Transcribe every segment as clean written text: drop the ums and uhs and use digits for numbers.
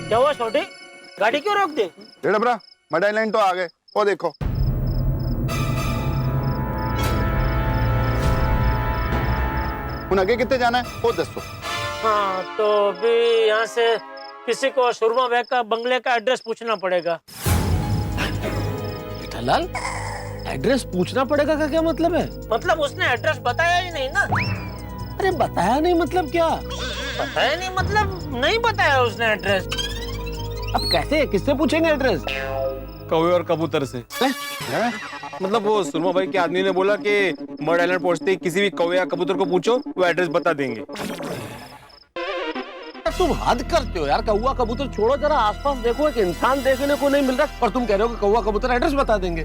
क्या हुआ छोटी? गाड़ी क्यों रोक दी? डबरा मड आइलैंड तो आ गए, वो देखो। उन आगे कितने जाना है वो दसो। हाँ तो अभी यहाँ से किसी को सुरमा बैग का बंगले का एड्रेस पूछना पड़ेगा। जेठालाल, एड्रेस पूछना पड़ेगा का क्या मतलब है? मतलब उसने एड्रेस बताया ही नहीं ना। अरे बताया नहीं मतलब क्या? बताया नहीं मतलब नहीं बताया उसने एड्रेस। अब कैसे किससे पूछेंगे एड्रेस? कौवे और कबूतर से। मतलब वो सुरमा भाई के आदमी ने बोला कि मड आइलैंड पहुंचते ही किसी भी कौवे या कबूतर को पूछो, वो एड्रेस बता देंगे। तुम हद करते हो यार। कौवा कबूतर छोड़ो, जरा आसपास देखो, एक इंसान देखने को नहीं मिल रहा और तुम कह रहे हो कि कौवा कबूतर एड्रेस बता देंगे।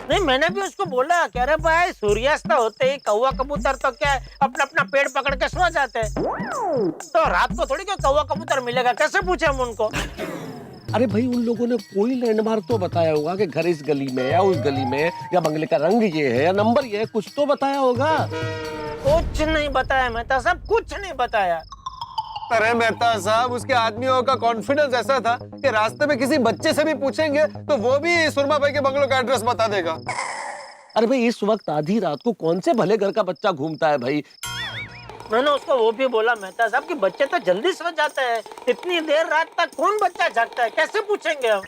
नहीं, मैंने भी उसको बोला, कह रहे भाई सूर्यास्त होते ही कौवा कबूतर तो क्या अपना अपना पेड़ पकड़ के सो जाते हैं, तो रात को थोड़ी कोई कौवा कबूतर मिलेगा, कैसे पूछे हम उनको? अरे भाई उन लोगों ने कोई लैंडमार्क तो बताया होगा कि घर इस गली में या उस गली में, या बंगले का रंग ये है या नंबर ये है, कुछ तो बताया होगा। कुछ नहीं बताया मेहता साहब, कुछ नहीं बताया। अरे मेहता साहब, उसके आदमियों का कॉन्फिडेंस ऐसा था कि रास्ते में किसी बच्चे से भी पूछेंगे तो वो भी सुरमा भाई के बंगलों का एड्रेस बता देगा। अरे भाई इस वक्त आधी रात को कौन से भले घर का बच्चा घूमता है भाई? मैंने उसको वो भी बोला मेहता साहब कि बच्चे तो जल्दी सो जाते हैं, इतनी देर रात तक कौन बच्चा जागता है, कैसे पूछेंगे हम?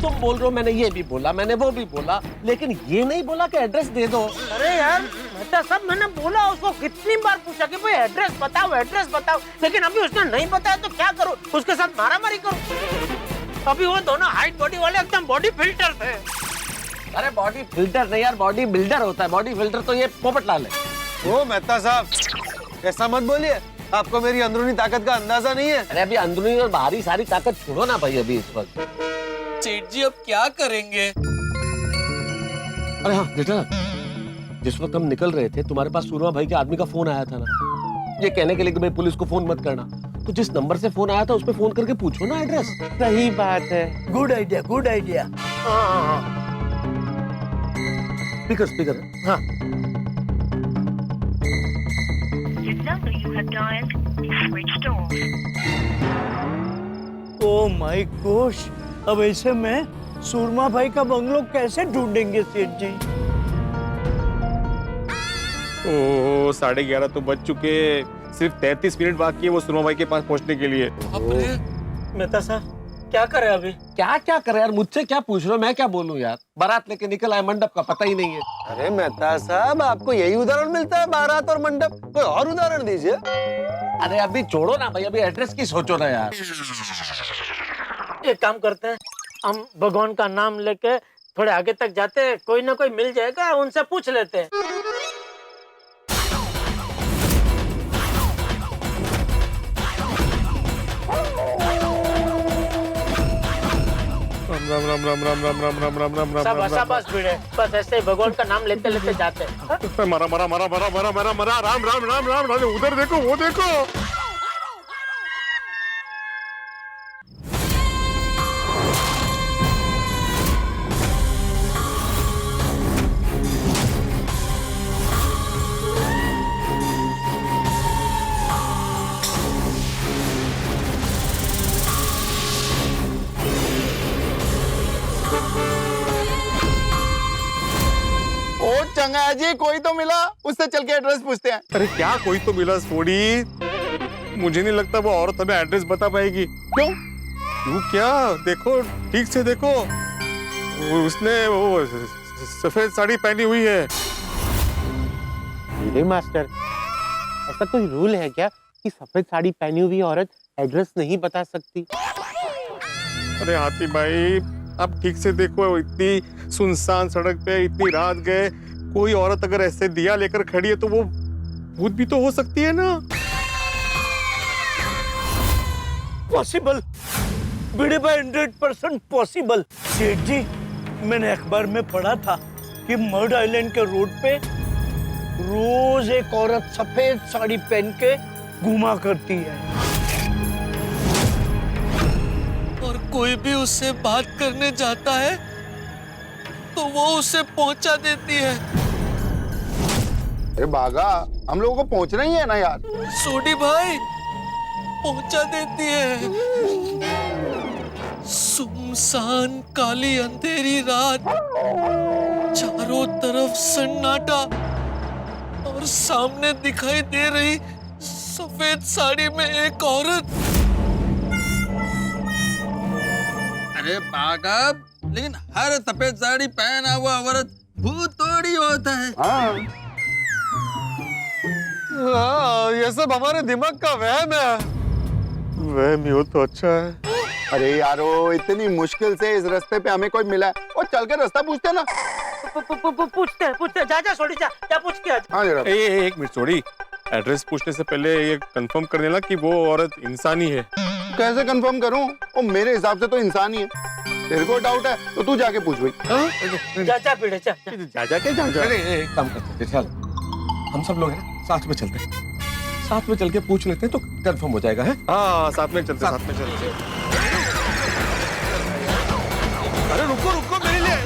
तुम बोल रहे हो, मैंने ये भी बोला, मैंने वो भी बोला, लेकिन ये नहीं बोला कि एड्रेस दे दो। अरे यार मेहता साहब, मैंने बोला उसको, कितनी बार पूछा कि भाई एड्रेस बताओ, लेकिन अभी उसने नहीं बताया तो क्या करूं? उसके साथ मारामारी करूं? अभी वो दोनों हाइट बॉडी वाले एकदम बॉडी फिल्टर थे। अरे बॉडी फिल्टर नहीं यार, बॉडी बिल्डर होता है। बॉडी फिल्टर तो ये पोपटलाल है। ओ मेहता साहब, ऐसा मत बोलिए, आपको मेरी अंदरूनी ताकत का अंदाजा नहीं है। अरे अभी अंदरूनी और बाहरी सारी ताकत छोड़ो ना भाई अभी इस वक्त। सेठ जी अब क्या करेंगे? अरे हाँ बेटा, जिस वक्त हम निकल रहे थे तुम्हारे पास सुरमा भाई के आदमी का फोन आया था ना, ये कहने के लिए कि भाई पुलिस को फोन मत करना। तो जिस नंबर से फोन आया था उस पे फोन करके पूछो ना एड्रेस। सही बात है। Good idea, good idea. Speaker हाँ। The number you have dialed is switched off. Oh my gosh, अब ऐसे में सुरमा भाई का बंगलो कैसे ढूंढेंगे सेठ जी? ओह 11:30 तो बज चुके, सिर्फ 33 मिनट बाकी है वो सुरमा भाई के पास पहुंचने के लिए। मेहता साहब क्या करे अभी? क्या करे यार, मुझसे क्या पूछ रहे हो, मैं क्या बोलूं यार? बारात लेके निकल आए, मंडप का पता ही नहीं है। अरे मेहता साहब, आपको यही उदाहरण मिलता है, बारात और मंडप? कोई और उदाहरण दीजिए। अरे अभी छोड़ो ना भाई, अभी एड्रेस की सोचो ना यार। एक काम करते हैं, हम भगवान का नाम लेके थोड़े आगे तक जाते हैं, कोई ना कोई मिल जाएगा, उनसे पूछ लेते हैं। राम राम राम राम राम राम राम राम राम राम सब राम ऐसा बस भिड़े, बस ऐसे ही भगवान का नाम लेते लेते जाते हैं। हाँ? मरा मरा मरा मरा मरा मरा मरा राम राम राम राम राम, उधर देखो, वो देखो। ओ चंगा जी, कोई तो मिला, उससे चल के एड्रेस पूछते हैं। अरे क्या कोई तो मिला सोडी? मुझे नहीं लगता वो औरत हमें एड्रेस बता पाएगी। क्यों क्या? देखो ठीक से देखो, उसने वो सफेद साड़ी पहनी हुई है। अरे मास्टर, ऐसा कोई रूल है क्या कि सफेद साड़ी पहनी हुई औरत एड्रेस नहीं बता सकती? अरे हाथी भाई, अब ठीक से देखो, इतनी सुनसान सड़क पे इतनी रात गए, कोई औरत अगर ऐसे दिया लेकर खड़ी है तो वो भूत भी तो हो सकती है ना। पॉसिबल, बड़े भाई 100% पॉसिबल। सेठ जी, मैंने अखबार में पढ़ा था कि मड आइलैंड के रोड पे रोज एक औरत सफेद साड़ी पहन के घुमा करती है, और कोई भी उससे बात करने जाता है तो वो उसे पहुंचा देती है। अरे बागा, हम लोगों को पहुंचना ही है ना यार। सोडी भाई, पहुंचा देती है। सुनसान काली अंधेरी रात, चारों तरफ सन्नाटा और सामने दिखाई दे रही सफेद साड़ी में एक औरत। अरे पागल, लेकिन हर सफेद साड़ी पहना हुआ औरत भूत थोड़ी होता है। हाँ, ये सब हमारे दिमाग का वहम है। वहम ही हो तो अच्छा है। अरे यारो, इतनी मुश्किल से इस रास्ते पे हमें कोई मिला है और चल के रास्ता पूछते ना। पूछते जा सोडी जा पूछ के आ। हाँ जरा। एक मिनट छोड़ी, एड्रेस पूछने से पहले ये कंफर्म कर लेना कि वो औरत इंसानी है। कैसे कंफर्म करूं? वो मेरे हिसाब से तो इंसान ही है। तेरे को डाउट है तो तू जाके पूछ भाई। जा पीड़े जा। एक काम करते हैं, चल हम सब लोग हैं साथ में चलते हैं, साथ में चल के पूछ लेते हैं तो कंफर्म हो जाएगा है। हाँ, साथ में चलते, साथ में चलते। अरे रुको रुको, मेरे लिए।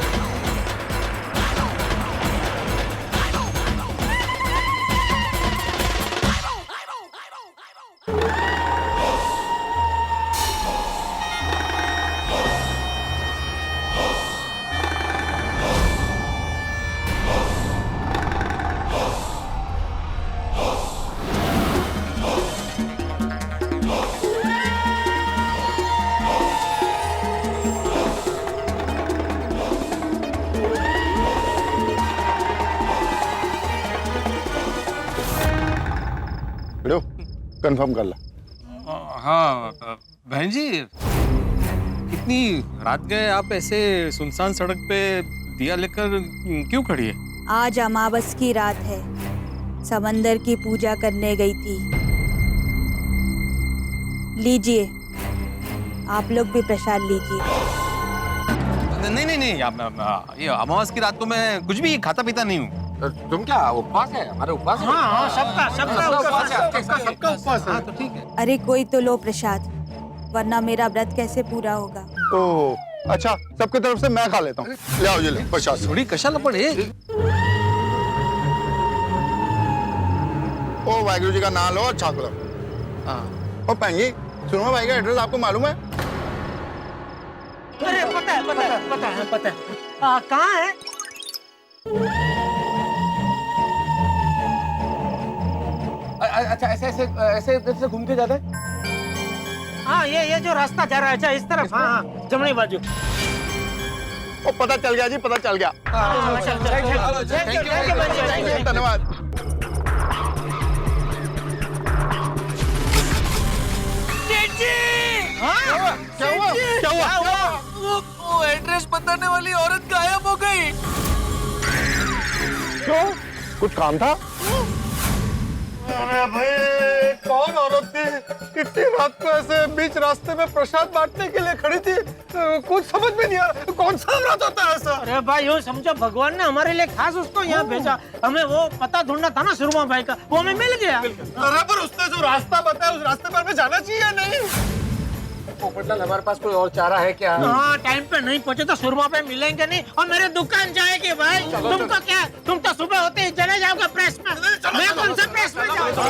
कंफर्म कर ला। हाँ बहन जी, इतनी रात गए आप ऐसे सुनसान सड़क पे दिया लेकर क्यों खड़ी है? आज अमावस की रात है, समंदर की पूजा करने गई थी। लीजिए, आप लोग भी प्रसाद लीजिए। नहीं नहीं नहीं, ये अमावस की रात को मैं कुछ भी खाता पीता नहीं हूँ। तुम क्या उपवास है? हमारे उपवास है। हाँ सबका उपवास है। सबका उपवास है। तो ठीक है। अरे कोई तो लो प्रसाद, वरना मेरा व्रत कैसे पूरा होगा। ओह अच्छा, सबकी तरफ से मैं खा लेता हूँ। ले आओ, ये ले प्रसाद। थोड़ी कशाला पड़े। ओ वाहिगुरु जी का नाम लो और छाप लो। ओ भैन जी, सुनो भाई का एड्रेस आपको मालूम है? अरे पता है। कहाँ है? अच्छा, ऐसे घूम के जाते हैं। हाँ, ये जो रास्ता जा रहा है, अच्छा इस तरफ। हाँ, जमनी बाजू। ओ पता चल गया जी, पता चल गया। धन्यवाद। क्या हुआ? वो एड्रेस बताने वाली औरत गायब हो गई। क्यों? कुछ काम था? अरे भाई, कौन औरत थी इतनी रात को ऐसे बीच रास्ते में प्रसाद बांटने के लिए खड़ी थी? कुछ समझ में नहीं आ रहा, कौन सा व्रत होता है ऐसा? अरे भाई, यूँ समझो भगवान ने हमारे लिए खास उसको यहाँ भेजा। हमें वो पता ढूंढना था ना सुरमा भाई का, वो हमें मिल गया। अरे पर उसने जो रास्ता बताया, उस रास्ते पर हमें जाना चाहिए नहीं? पोपटलाल, हमारे पास कोई और चारा है क्या? हाँ, टाइम पे नहीं पहुँचे तो सुरमा पे मिलेंगे नहीं और मेरे दुकान जाएगी भाई। तुमको क्या, तुम तो सुबह होते ही चले जाओगे प्रेस में। मैं कौन सा प्रेस में जाऊँगा?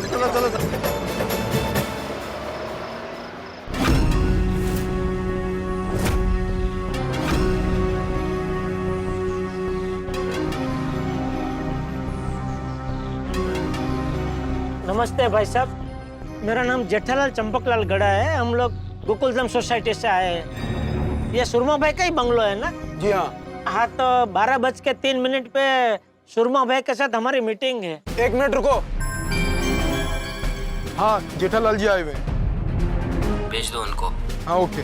चलो। नमस्ते भाई साहब, मेरा नाम जेठालाल चंपकलाल गड़ा है। हम लोग गोकुलधाम सोसाइटी से आए हैं। ये सुरमा भाई का ही बंगलो है ना? जी हाँ। हाँ, तो 12:03 पे सुरमा भाई के साथ हमारी मीटिंग है। 1 मिनट रुको। हाँ, जेठालाल जी आए हुए। भेज दो उनको। हाँ ओके।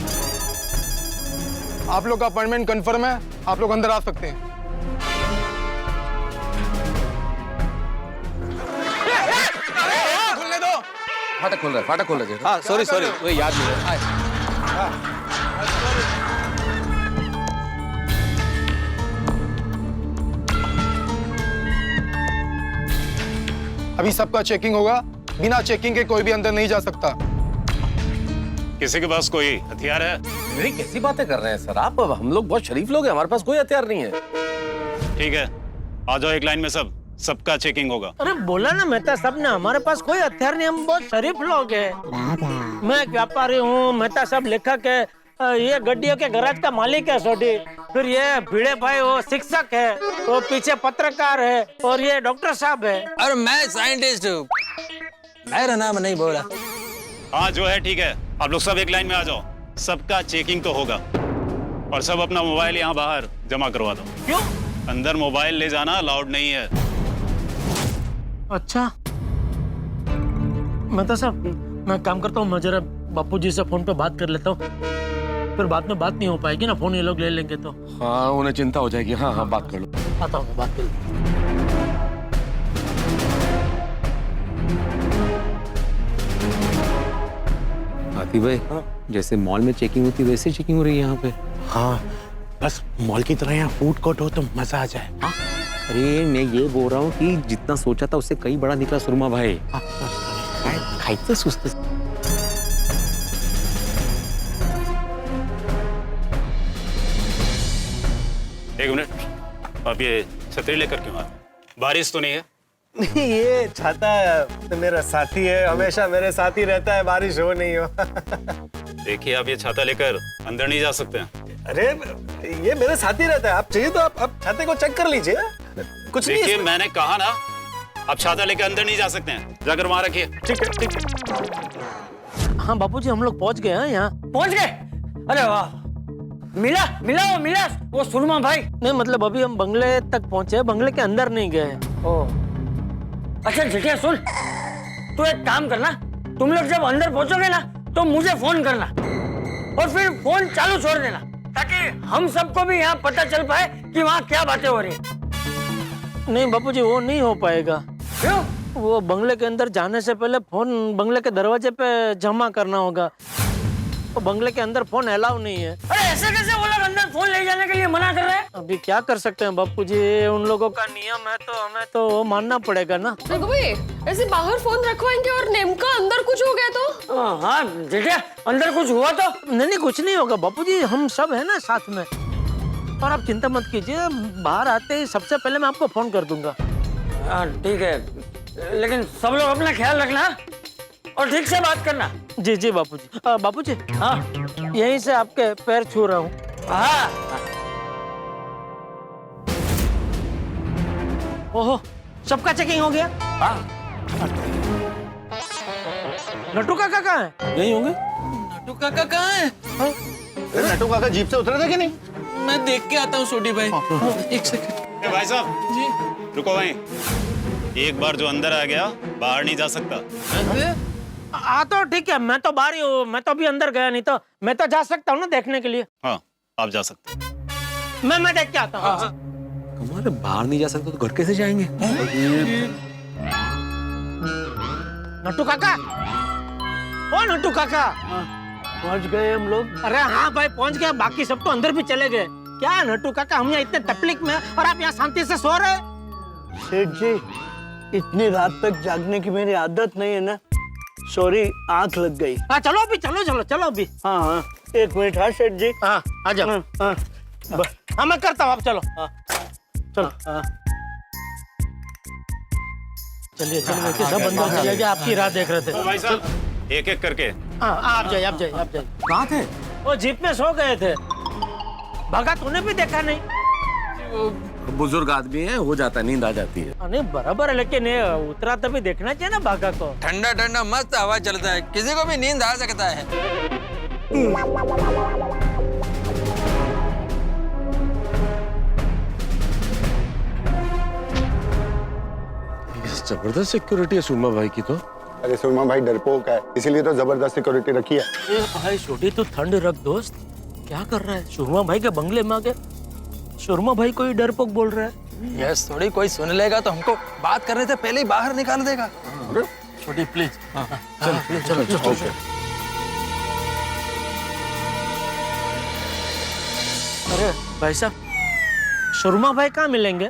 आप लोग का अपॉइंटमेंट कंफर्म है, आप लोग अंदर आ सकते हैं। खुलने दो। फाटक खोल रहा है। हाँ सॉरी, वो याद नहीं है। अभी सबका चेकिंग होगा, बिना चेकिंग के कोई भी अंदर नहीं जा सकता। किसी के पास कोई हथियार है? मेरी कैसी बातें कर रहे हैं सर आप? हम लोग बहुत शरीफ लोग हैं, हमारे पास कोई हथियार नहीं है। ठीक है, आ जाओ एक लाइन में सब। सबका चेकिंग होगा। अरे बोला ना मेहता साहब ने, हमारे पास कोई हथियार नहीं, हम बहुत शरीफ लोग हैं। मैं एक व्यापारी हूँ, मेहता साहब लेखक है, ये गड्डियों के गैराज का मालिक है छोटी, फिर ये भिड़े भाई वो शिक्षक है, वो पीछे पत्रकार है, और ये डॉक्टर साहब है। और मैं साइंटिस्ट हूँ। मेरा नाम नहीं बोला। हाँ जो है ठीक है, आप लोग सब एक लाइन में आ जाओ, सबका चेकिंग तो होगा। और सब अपना मोबाइल यहाँ बाहर जमा करवा दो। क्यों? अंदर मोबाइल ले जाना अलाउड नहीं है। अच्छा मेहता साहब, मैं काम करता हूँ, मैं जरा बापूजी से फोन पे बात कर लेता हूँ, फिर बाद में बात नहीं हो पाएगी ना, फोन ये लोग ले लेंगे तो। हाँ उन्हें चिंता हो जाएगी। हाँ हाँ बात कर लो। आता हूँ, बात कर लो। हाथी भाई, जैसे मॉल में चेकिंग होती है वैसे चेकिंग हो रही है यहाँ पे। हाँ, बस मॉल की तरह यहाँ फूड कोर्ट हो तो मजा आ जाए। हाँ? अरे मैं ये बोल रहा हूँ कि जितना सोचा था उससे कई बड़ा निकला सुरमा भाई। खाइते सुस्त। एक मिनट, आप ये छतरी लेकर क्यों आए? बारिश तो नहीं है? ये छाता तो मेरा साथी है, हमेशा मेरे साथ ही रहता है, बारिश हो नहीं हो। देखिए आप ये छाता लेकर अंदर नहीं जा सकते हैं। अरे ये मेरे साथ ही रहता है, आप चाहिए तो आप छाते को चेक कर लीजिए, कुछ नहीं है देखिए इसमें। मैंने कहा ना, आप छाता लेकर अंदर नहीं जा सकते हैं, जाकर वहां रखिए। ठीक है ठीक है। हाँ बापूजी, हम लोग पहुंच गए हैं यहाँ। पहुंच गए? अरे वाह, मिला वो सुरमा भाई। नहीं मतलब अभी हम बंगले तक पहुंचे, बंगले के अंदर नहीं गए। अच्छा जितिया सुन, तू एक काम करना, तुम लोग जब अंदर पहुंचोगे ना तो मुझे फोन करना, और फिर फोन चालू छोड़ देना, ताकि हम सबको भी यहाँ पता चल पाए कि वहाँ क्या बातें हो रही हैं। नहीं बापूजी, वो नहीं हो पाएगा। क्यों? वो बंगले के अंदर जाने से पहले फोन बंगले के दरवाजे पे जमा करना होगा, वो बंगले के अंदर फोन अलाउ नहीं है। अरे ऐसे कैसे वो लोग अंदर फोन ले जाने के लिए मना कर रहे हैं? अभी क्या कर सकते हैं बापूजी, उन लोगों का नियम है तो हमें तो मानना पड़ेगा ना। देखो भाई, ऐसे बाहर फोन रखवाएंगे और नेमका अंदर कुछ हो गया तो? हाँ जितिया, अंदर कुछ हुआ तो? नहीं कुछ नहीं होगा बापूजी, हम सब है ना साथ में, और आप चिंता मत कीजिए, बाहर आते ही सबसे पहले मैं आपको फोन कर दूंगा। हाँ ठीक है, लेकिन सब लोग अपना ख्याल रखना और ठीक से बात करना। जी जी बापूजी। बापूजी, हाँ यहीं से आपके पैर छू रहा हूँ। हाँ। ओहो, सबका चेकिंग हो गया। हाँ। नट्टू काका कहाँ है? यही होंगे। नट्टू काका कहाँ है? नट्टू काका जीप से उतरे थे कि नहीं? मैं देख के आता हूँ छोटी भाई। एक सेकंड। भाई साहब जी रुको वहीं, एक बार जो अंदर आ गया बाहर नहीं जा सकता। हाँ तो ठीक है, मैं तो बाहर ही हूँ, मैं तो अभी अंदर गया नहीं, तो मैं तो जा सकता हूँ ना देखने के लिए। हाँ आप जा सकते हैं। मैं देख के आता हूँ। हमारे बाहर नहीं जा सकते तो घर कैसे जाएंगे? नट्टू काका, ओ नट्टू काका, पहुंच गए हम लोग? अरे हाँ भाई पहुंच गए, बाकी सब तो अंदर भी चले गए। क्या नट्टू काका, हम यहाँ इतने तकलीफ में और आप यहाँ शांति से सो रहे? सेठ जी, इतनी रात तक जागने की मेरी आदत नहीं है ना, सॉरी आंख लग गई। हाँ चलो अभी, चलो अभी। हाँ हाँ, एक मिनट। हाँ सेठ जी, हाँ आ जाओ। हाँ मैं करता हूँ, आप चलो। चलो चलिए सब अंदर चले गए, आपकी राह देख रहे थे। भाई साहब एक एक करके। हाँ आप जाइए। कहाँ थे? वो जीप में सो गए थे, भागा तूने भी देखा नहीं? बुजुर्ग आदमी है, हो जाता है, नींद आ जाती है। नहीं बराबर है, लेकिन ये उतरा तभी देखना चाहिए ना भागा को। ठंडा ठंडा मस्त हवा चलता है, किसी को भी नींद आ सकता है। जबरदस्त सिक्योरिटी है सुरमा भाई की तो। अरे सुरमा भाई डरपोक है, इसीलिए तो जबरदस्त सिक्योरिटी रखी है। भाई छोटी तू ठंड रख दोस्त, क्या कर रहा है? सुरमा भाई के बंगले में आ गए, सुरमा भाई कोई डरपोक बोल रहा है। यस, थोड़ी कोई सुन लेगा तो हमको बात करने से पहले ही बाहर निकाल देगा। छोटी प्लीज। चलो। अरे भाई साहब, सुरमा भाई कहाँ मिलेंगे?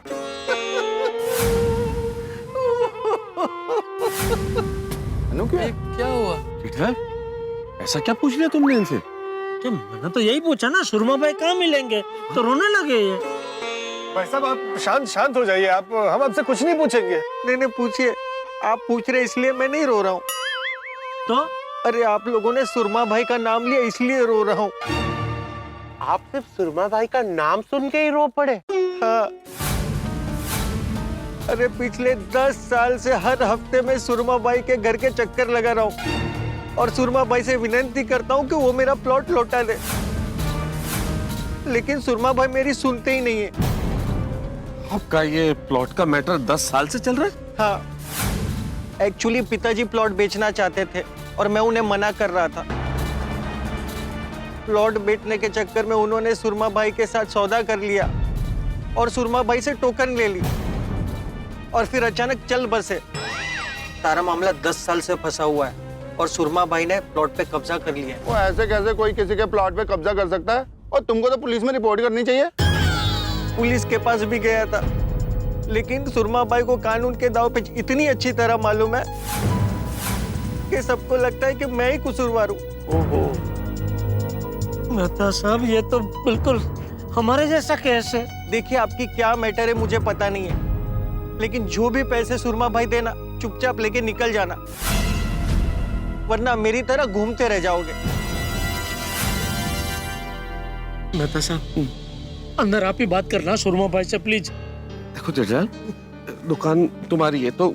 क्या हुआ? ठीक है, ऐसा क्या पूछ लिया तुमने इनसे? मैंने तो यही पूछा ना, सुरमा भाई कहाँ मिलेंगे, तो रोने लगे ये। भाई साहब आप शांत हो जाइए, आप हम आपसे कुछ नहीं पूछेंगे। नहीं पूछिए, आप पूछ रहे इसलिए मैं नहीं रो रहा हूँ। तो अरे आप लोगों ने सुरमा भाई का नाम लिया इसलिए रो रहा हूँ। आप सिर्फ सुरमा भाई का नाम सुन के ही रो पड़े? हाँ। अरे पिछले 10 साल से हर हफ्ते में सुरमा भाई के घर के चक्कर लगा रहा हूँ और सुरमा भाई से विनती करता हूँ कि वो मेरा प्लॉट लौटा दे, लेकिन सुरमा भाई मेरी सुनते ही नहीं है। आपका ये प्लॉट का मैटर 10 साल से चल रहा है? हाँ, एक्चुअली पिताजी प्लॉट बेचना चाहते थे और मैं उन्हें मना कर रहा था। प्लॉट बेचने के चक्कर में उन्होंने सुरमा भाई के साथ सौदा कर लिया और सुरमा भाई से टोकन ले ली और फिर अचानक चल बसे। सारा मामला 10 साल से फंसा हुआ है और सुरमा भाई ने प्लॉट पे कब्जा कर लिया। वो ऐसे कैसे कोई किसी के प्लॉट पे कब्जा कर सकता है? और तुमको तो पुलिस में रिपोर्ट करनी चाहिए। पुलिस के पास भी गया था, लेकिन सुरमा भाई को कानून के दाव पे इतनी अच्छी तरह मालूम है कि सबको लगता है कि मैं ही कसूरवार हूँ। ओहो, मेहता साहब ये तो बिल्कुल हमारे जैसा केस है। देखिए आपकी क्या मैटर है मुझे पता नहीं है, लेकिन जो भी पैसे सुरमा भाई देना चुपचाप लेके निकल जाना, वरना मेरी तरह घूमते रह जाओगे। मेहता साहब अंदर आप ही बात करना सुरमा भाई से प्लीज। देखो जेठालाल, दुकान तुम्हारी है तो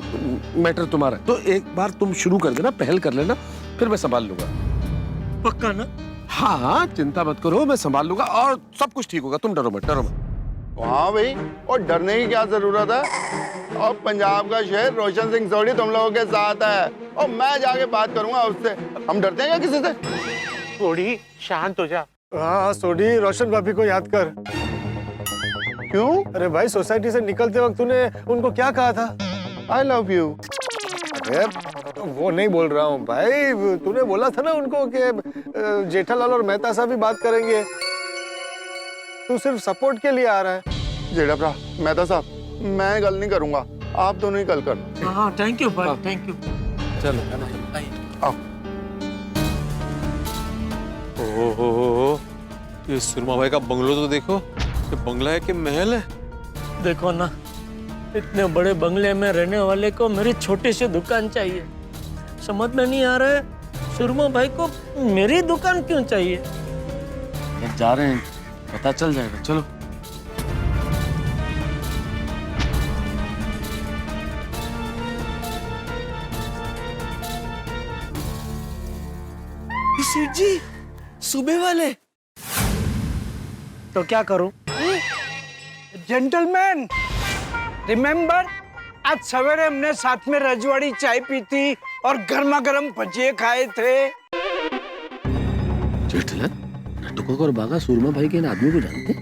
मैटर तुम्हारा है, तो एक बार तुम शुरू कर देना, पहल कर लेना, फिर मैं संभाल लूंगा। पक्का ना? हाँ, चिंता मत करो, मैं संभाल लूंगा और सब कुछ ठीक होगा, तुम डरो मत, डरो मत। हाँ भाई, और डरने की क्या जरूरत है? और पंजाब का शेर रोशन सिंह सोढ़ी तुम लोगों के साथ है और मैं जाके बात करूंगा उससे। हम डरते हैं क्या किसी से? थोड़ी शांत हो जा। हाँ सोढ़ी, रोशन भाभी को याद कर। क्यों? अरे भाई, सोसाइटी से निकलते वक्त तूने उनको क्या कहा था? I love you। अरे वो नहीं बोल रहा हूँ भाई, तूने बोला था ना उनको कि जेठालाल और मेहता साहब भी बात करेंगे। तू सिर्फ सपोर्ट के लिए आ रहा है। जेठा भरा, मेहता साहब, मैं गल नहीं करूंगा, आप दोनों ही गल करना। हाँ थैंक यू भाई, थैंक यू। चलो आओ। ओहो, ये सुरमा भाई का बंगलो तो देखो, ये बंगला है कि महल है? देखो ना, इतने बड़े बंगले में रहने वाले को मेरी छोटी सी दुकान चाहिए। समझ में नहीं आ रहा है सुरमा भाई को मेरी दुकान क्यों चाहिए। जा रहे हैं, पता चल जाएगा, चलो। सेठ जी, सुबह वाले तो क्या करूं? जेंटलमैन, रिमेम्बर आज सवेरे हमने साथ में रजवाड़ी चाय पी थी और गर्मा गर्म भजिए खाए थे। जेठालाल, नट्टू काका और बाघा सुरमा भाई के इन आदमी को जानते?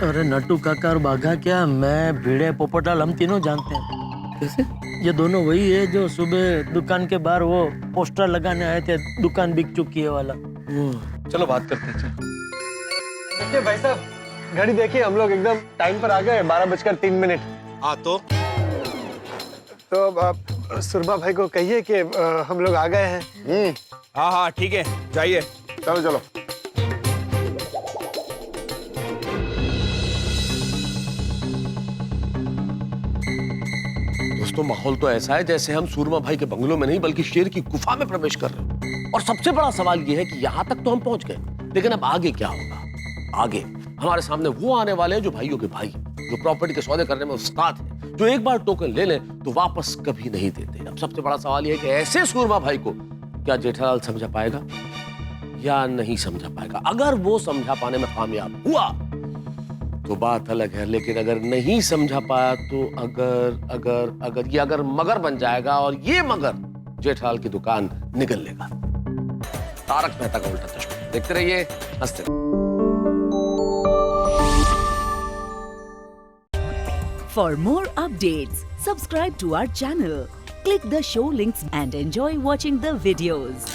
अरे नट्टू काका और बाघा क्या, मैं भिड़े पोपटाल हम तीनों जानते हैं। कैसे? ये दोनों वही है जो सुबह दुकान के बाहर वो पोस्टर लगाने आए थे, दुकान बिक चुकी है वाला। चलो बात करते हैं। देखिए भाई साहब, घड़ी देखिए, हम लोग एकदम टाइम पर आ गए, 12:03। हाँ तो आप सुरमा भाई को कहिए कि हम लोग आ गए हैं। हाँ ठीक है, जाइए। चलो चलो। दोस्तों, माहौल तो ऐसा है जैसे हम सूरमा भाई के बंगलों में नहीं बल्कि शेर की गुफा में प्रवेश कर रहे हैं। और सबसे बड़ा सवाल यह है कि यहाँ तक तो हम पहुंच गए, लेकिन अब आगे क्या होगा? आगे हमारे सामने वो आने वाले हैं जो भाइयों के भाई, जो प्रॉपर्टी के सौदे करने में उस्ताद हैं, जो एक बार टोकन ले लें तो वापस कभी नहीं देते। अब सबसे बड़ा सवाल यह है कि ऐसे सूरमा भाई को क्या जेठालाल समझा पाएगा या नहीं समझा पाएगा? अगर वो समझा पाने में कामयाब हुआ तो बात अलग है, लेकिन अगर नहीं समझा पाया तो अगर मगर बन जाएगा और ये मगर जेठालाल की दुकान निगल लेगा। तारक मेहता का उल्टा चश्मा देखते रहिए, हंसते रहिए। For more updates, subscribe to our channel, click the show links and enjoy watching the videos.